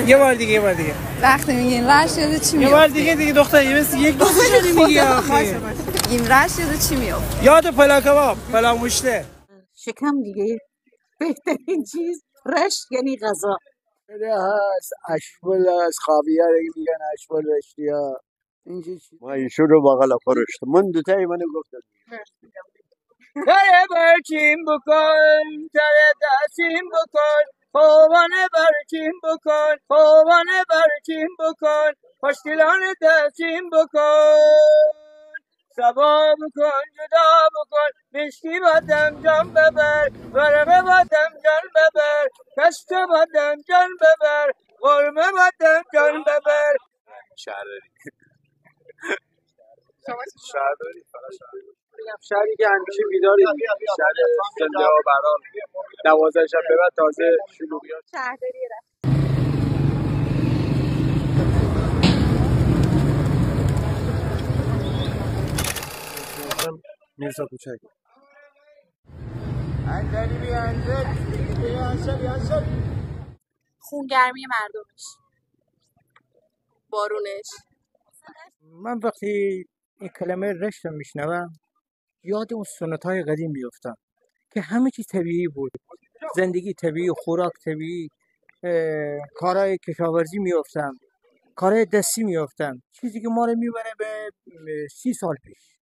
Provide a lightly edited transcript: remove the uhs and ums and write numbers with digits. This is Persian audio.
یه بار دیگه وقتی میگین رشت یاد چی میفته؟ یه بار دیگه دختر یه مثل یک دوست شدی میگی آخه. میگیم رشت یاد چی میفته؟ یاد پلا کباب، پلا مشته. شکم دیگه بهترین چیز رشت یعنی غذا. هست اشبال از خاویه دیگه میگن اشبال رشتی ها اینجا چی؟ ما ایشون رو بغل خورشت من دوتایی منو گفتم تره برچین بکن تره دستیم بکن خوبانه برچین بکن خوبانه برچین بکن پشتیلان دستیم بکن سبا بکن جدا بکن مشکی بادم جان ببر ورقه بادم جان ببر کشت بادم جان ببر قرمه بادم جان ببر شهرداری شهری که همیشه بیداری شهر زنده و بران 12 شب به بعد تازه شلوغیات شهرداری میرسا کوچک خونگرمی مردمش، بارونش. من وقتی این کلمه رشت رو میشنوم یاد اون سنت‌های قدیم میفتم که همه چیز طبیعی بود، زندگی طبیعی، خوراک طبیعی، کارهای کشاورزی میفتم، کارهای دستی میفتم، چیزی که ما رو میبره به 30 سال پیش.